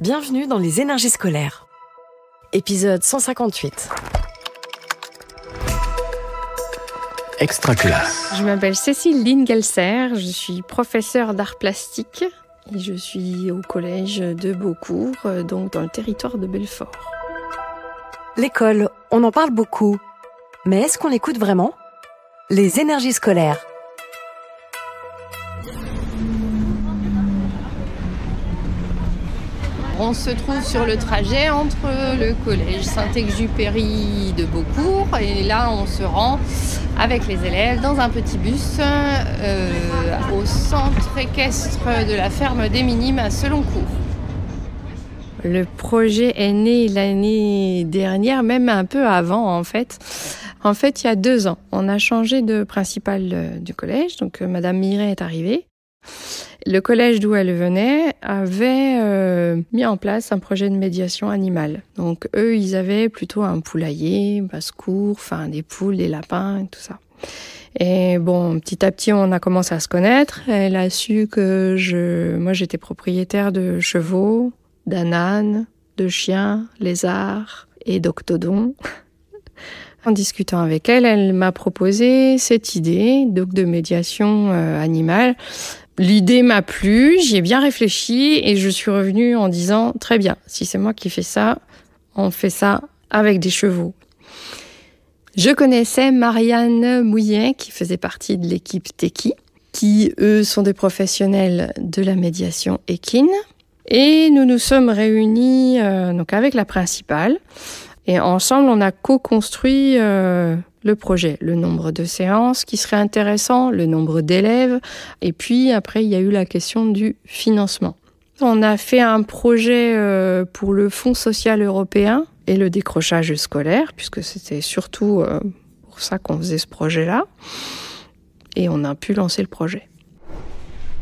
Bienvenue dans les énergies scolaires. Épisode 158. Extra classe. Je m'appelle Cécile Lingelser, je suis professeure d'art plastique et je suis au collège de Beaucourt, donc dans le territoire de Belfort. L'école, on en parle beaucoup. Mais est-ce qu'on l'écoute vraiment ? Les énergies scolaires. On se trouve sur le trajet entre le collège Saint-Exupéry de Beaucourt et là on se rend avec les élèves dans un petit bus au centre équestre de la ferme des Minimes à Seloncourt. Le projet est né l'année dernière, même un peu avant en fait. En fait, il y a 2 ans, on a changé de principale du collège, donc Madame Miret est arrivée. Le collège d'où elle venait avait mis en place un projet de médiation animale. Donc eux, ils avaient plutôt un poulailler, basse-cour, enfin des poules, des lapins et tout ça. Et bon, petit à petit, on a commencé à se connaître. Elle a su que moi, j'étais propriétaire de chevaux, d'ânes, de chiens, lézards et d'octodons. En discutant avec elle, elle m'a proposé cette idée donc de médiation animale. L'idée m'a plu, j'y ai bien réfléchi et je suis revenue en disant « Très bien, si c'est moi qui fais ça, on fait ça avec des chevaux ». Je connaissais Marianne Mouillet qui faisait partie de l'équipe Teki, qui eux sont des professionnels de la médiation équine. Et nous nous sommes réunis donc avec la principale et ensemble on a co-construit le projet, le nombre de séances qui serait intéressant, le nombre d'élèves, et puis après il y a eu la question du financement. On a fait un projet pour le Fonds social européen et le décrochage scolaire, puisque c'était surtout pour ça qu'on faisait ce projet-là, et on a pu lancer le projet.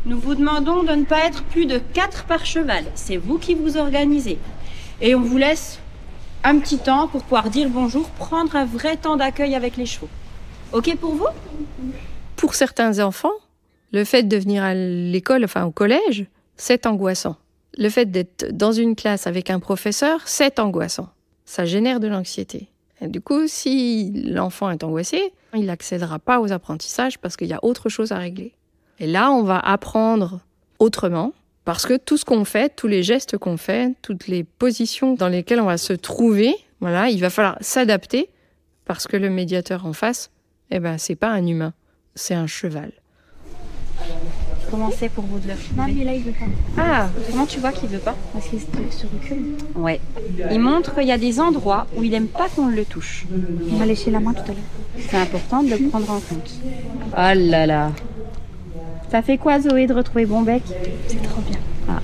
Nous vous demandons de ne pas être plus de 4 par cheval, c'est vous qui vous organisez. Et on vous laisse un petit temps pour pouvoir dire bonjour, prendre un vrai temps d'accueil avec les chevaux. Ok pour vous ? Pour certains enfants, le fait de venir à l'école, enfin au collège, c'est angoissant. Le fait d'être dans une classe avec un professeur, c'est angoissant. Ça génère de l'anxiété. Et du coup, si l'enfant est angoissé, il n'accédera pas aux apprentissages parce qu'il y a autre chose à régler. Et là, on va apprendre autrement. Parce que tout ce qu'on fait, tous les gestes qu'on fait, toutes les positions dans lesquelles on va se trouver, voilà, il va falloir s'adapter parce que le médiateur en face, c'est pas un humain, c'est un cheval. Comment c'est pour vous de le filmer ? Non, mais là, il veut pas. Ah, comment tu vois qu'il veut pas ? Parce qu'il se recule. Ouais. Il montre qu'il y a des endroits où il aime pas qu'on le touche. On va lécher la main tout à l'heure. C'est important de le prendre en compte. Oh là là. Ça fait quoi, Zoé, de retrouver Bonbec ? C'est trop bien. Ah.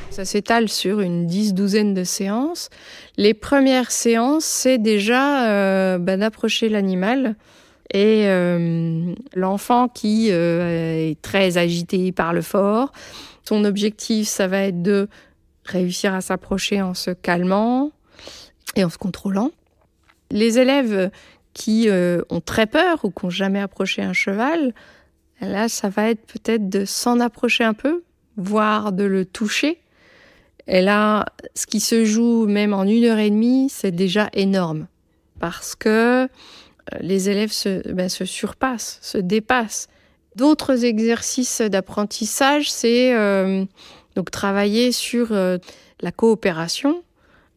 Ça s'étale sur une 10-12 de séances. Les premières séances, c'est déjà d'approcher l'animal. Et l'enfant qui est très agité, parle fort. Son objectif, ça va être de réussir à s'approcher en se calmant et en se contrôlant. Les élèves qui ont très peur ou qui n'ont jamais approché un cheval, là, ça va être peut-être de s'en approcher un peu, voire de le toucher. Et là, ce qui se joue même en 1h30, c'est déjà énorme. Parce que les élèves se surpassent, se dépassent. D'autres exercices d'apprentissage, c'est donc travailler sur la coopération.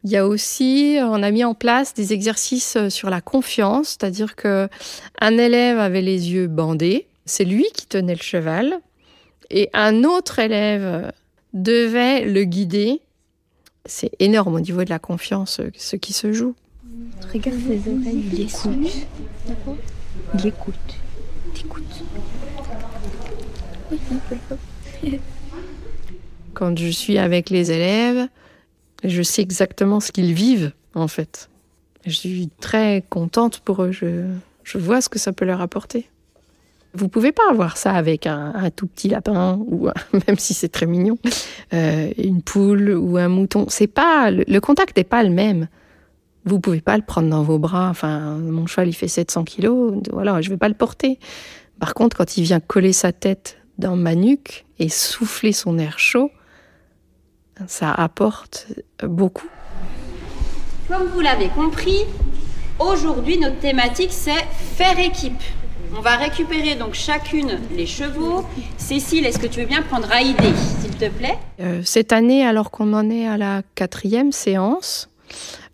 Il y a aussi, on a mis en place des exercices sur la confiance, c'est-à-dire qu'un élève avait les yeux bandés, c'est lui qui tenait le cheval, et un autre élève devait le guider. C'est énorme au niveau de la confiance, ce qui se joue. Regarde ses oreilles, il écoute. D'accord ? Il écoute. T'écoutes. Quand je suis avec les élèves, je sais exactement ce qu'ils vivent, en fait. Je suis très contente pour eux. Je vois ce que ça peut leur apporter. Vous pouvez pas avoir ça avec un tout petit lapin, ou même si c'est très mignon, une poule ou un mouton. C'est pas, le contact n'est pas le même. Vous pouvez pas le prendre dans vos bras. Enfin, mon cheval, il fait 700 kilos. Voilà, je vais pas le porter. Par contre, quand il vient coller sa tête dans ma nuque et souffler son air chaud, ça apporte beaucoup. Comme vous l'avez compris, aujourd'hui, notre thématique, c'est faire équipe. On va récupérer donc chacune les chevaux. Cécile, est-ce que tu veux bien prendre Haïdé, s'il te plaît? Cette année, alors qu'on en est à la 4e séance,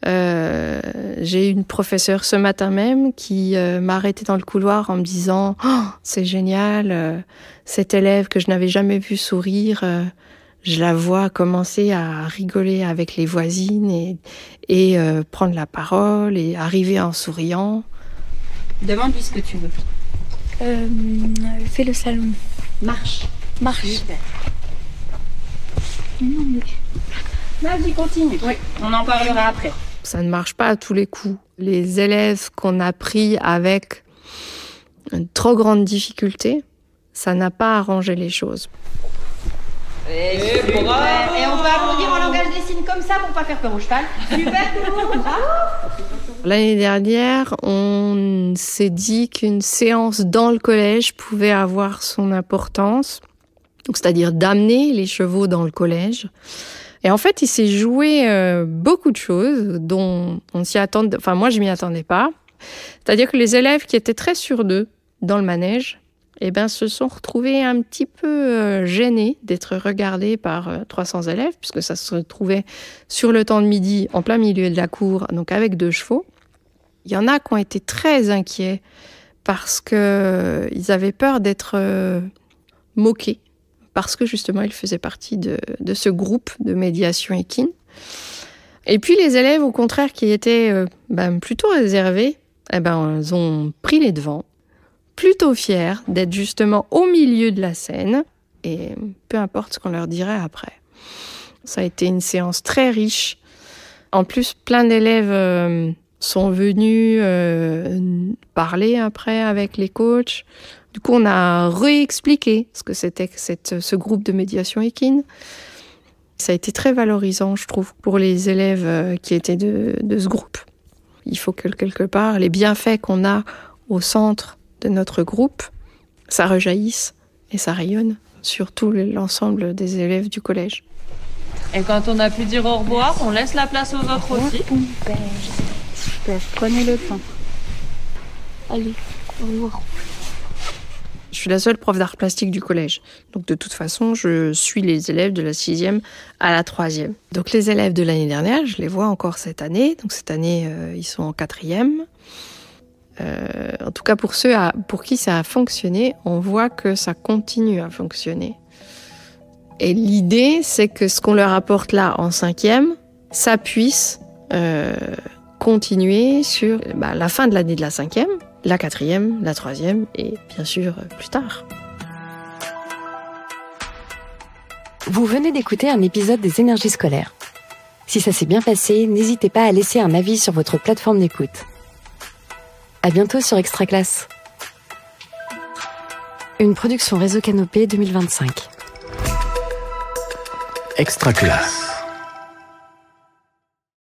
j'ai eu une professeure ce matin même qui m'a arrêtée dans le couloir en me disant « Oh, c'est génial, cette élève que je n'avais jamais vue sourire, je la vois commencer à rigoler avec les voisines et prendre la parole et arriver en souriant. » Demande-lui ce que tu veux. Fais le salon. Marche. Super. Non, mais... Vas-y, continue. Oui, on en parlera après. Ça ne marche pas à tous les coups. Les élèves qu'on a pris avec une trop grande difficulté, ça n'a pas arrangé les choses. Et on peut applaudir en langage des signes comme ça pour pas faire peur au cheval. Super, tout le monde. L'année dernière, on s'est dit qu'une séance dans le collège pouvait avoir son importance, donc c'est-à-dire d'amener les chevaux dans le collège. Et en fait, il s'est joué beaucoup de choses dont on s'y attendait. Enfin, moi, je m'y attendais pas. C'est-à-dire que les élèves qui étaient très sûrs d'eux dans le manège, se sont retrouvés un petit peu gênés d'être regardés par 300 élèves, puisque ça se trouvait sur le temps de midi, en plein milieu de la cour, donc avec 2 chevaux. Il y en a qui ont été très inquiets parce qu'ils avaient peur d'être moqués, parce que justement, ils faisaient partie de ce groupe de médiation équine. Et puis les élèves, au contraire, qui étaient plutôt réservés, ils ont pris les devants, plutôt fiers d'être justement au milieu de la scène, et peu importe ce qu'on leur dirait après. Ça a été une séance très riche. En plus, plein d'élèves sont venus parler après avec les coachs. Du coup, on a réexpliqué ce que c'était que ce groupe de médiation équine. Ça a été très valorisant, je trouve, pour les élèves qui étaient de ce groupe. Il faut que, quelque part, les bienfaits qu'on a au centre de notre groupe, ça rejaillisse et ça rayonne sur tout l'ensemble des élèves du collège. Et quand on a pu dire au revoir, on laisse la place aux autres aussi. Super, prenez le temps. Allez, au revoir. Je suis la seule prof d'art plastique du collège. Donc de toute façon, je suis les élèves de la 6e à la 3e. Donc les élèves de l'année dernière, je les vois encore cette année. Donc cette année, ils sont en 4e. En tout cas, pour ceux pour qui ça a fonctionné, on voit que ça continue à fonctionner. Et l'idée, c'est que ce qu'on leur apporte là en 5e, ça puisse continuer sur la fin de l'année de la 5e, la 4e, la 3e et bien sûr plus tard. Vous venez d'écouter un épisode des Énergies scolaires. Si ça s'est bien passé, n'hésitez pas à laisser un avis sur votre plateforme d'écoute. À bientôt sur Extra Classe. Une production Réseau Canopé 2025. Extra Classe.